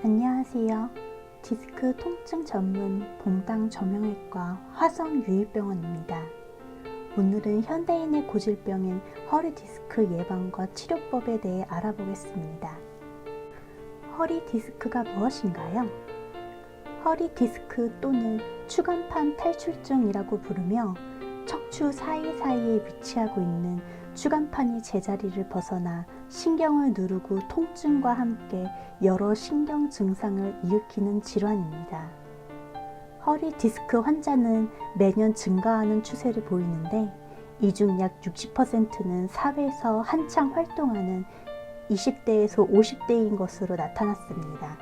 안녕하세요. 디스크 통증 전문 봉당 정형외과 화성유일병원입니다. 오늘은 현대인의 고질병인 허리 디스크 예방과 치료법에 대해 알아보겠습니다. 허리 디스크가 무엇인가요? 허리 디스크 또는 추간판 탈출증이라고 부르며 척추 사이사이에 위치하고 있는 추간판이 제자리를 벗어나 신경을 누르고 통증과 함께 여러 신경 증상을 일으키는 질환입니다. 허리 디스크 환자는 매년 증가하는 추세를 보이는데 이 중 약 60%는 사회에서 한창 활동하는 20대에서 50대인 것으로 나타났습니다.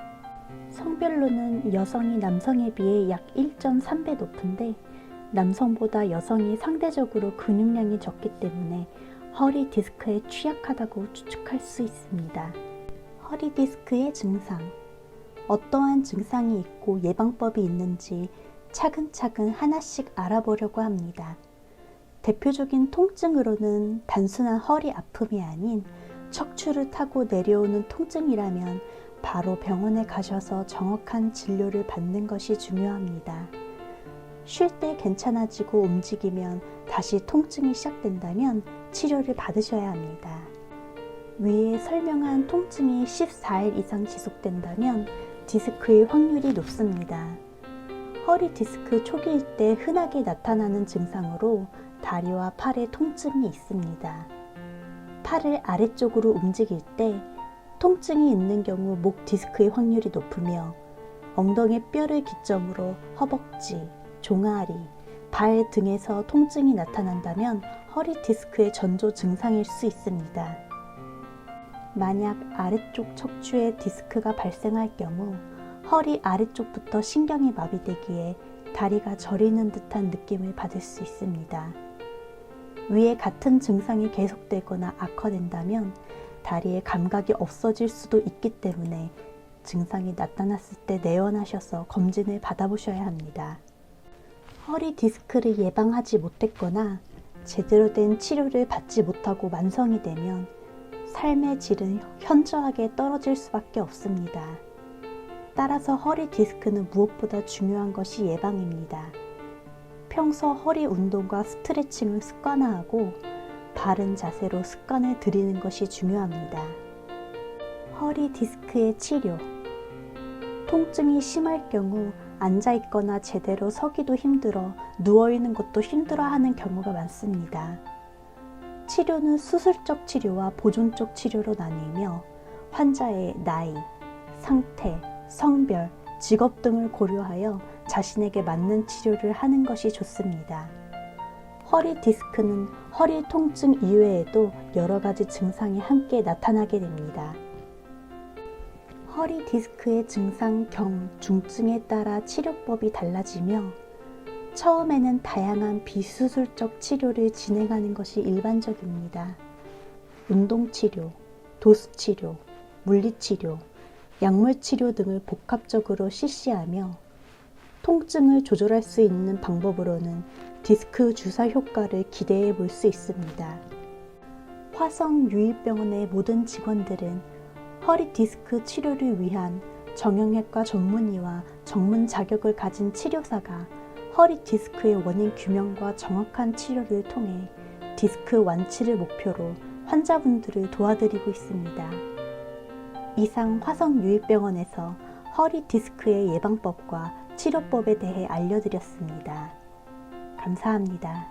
성별로는 여성이 남성에 비해 약 1.3배 높은데 남성보다 여성이 상대적으로 근육량이 적기 때문에 허리 디스크에 취약하다고 추측할 수 있습니다. 허리 디스크의 증상. 어떠한 증상이 있고 예방법이 있는지 차근차근 하나씩 알아보려고 합니다. 대표적인 통증으로는 단순한 허리 아픔이 아닌 척추를 타고 내려오는 통증이라면 바로 병원에 가셔서 정확한 진료를 받는 것이 중요합니다. 쉴 때 괜찮아지고 움직이면 다시 통증이 시작된다면 치료를 받으셔야 합니다. 위에 설명한 통증이 14일 이상 지속된다면 디스크의 확률이 높습니다. 허리 디스크 초기일 때 흔하게 나타나는 증상으로 다리와 팔에 통증이 있습니다. 팔을 아래쪽으로 움직일 때 통증이 있는 경우 목 디스크의 확률이 높으며 엉덩이 뼈를 기점으로 허벅지, 종아리, 발 등에서 통증이 나타난다면 허리 디스크의 전조 증상일 수 있습니다. 만약 아래쪽 척추에 디스크가 발생할 경우 허리 아래쪽부터 신경이 마비되기에 다리가 저리는 듯한 느낌을 받을 수 있습니다. 위에 같은 증상이 계속되거나 악화된다면 다리의 감각이 없어질 수도 있기 때문에 증상이 나타났을 때 내원하셔서 검진을 받아보셔야 합니다. 허리 디스크를 예방하지 못했거나 제대로 된 치료를 받지 못하고 만성이 되면 삶의 질은 현저하게 떨어질 수밖에 없습니다. 따라서 허리 디스크는 무엇보다 중요한 것이 예방입니다. 평소 허리 운동과 스트레칭을 습관화하고 바른 자세로 습관을 들이는 것이 중요합니다. 허리 디스크의 치료. 통증이 심할 경우 앉아있거나 제대로 서기도 힘들어 누워있는 것도 힘들어하는 경우가 많습니다. 치료는 수술적 치료와 보존적 치료로 나뉘며 환자의 나이, 상태, 성별, 직업 등을 고려하여 자신에게 맞는 치료를 하는 것이 좋습니다. 허리 디스크는 허리 통증 이외에도 여러 가지 증상이 함께 나타나게 됩니다. 허리 디스크의 증상, 중증에 따라 치료법이 달라지며 처음에는 다양한 비수술적 치료를 진행하는 것이 일반적입니다. 운동치료, 도수치료, 물리치료, 약물치료 등을 복합적으로 실시하며 통증을 조절할 수 있는 방법으로는 디스크 주사 효과를 기대해 볼 수 있습니다. 화성유일병원의 모든 직원들은 허리 디스크 치료를 위한 정형외과 전문의와 전문 자격을 가진 치료사가 허리 디스크의 원인 규명과 정확한 치료를 통해 디스크 완치를 목표로 환자분들을 도와드리고 있습니다. 이상 화성유일병원에서 허리 디스크의 예방법과 치료법에 대해 알려드렸습니다. 감사합니다.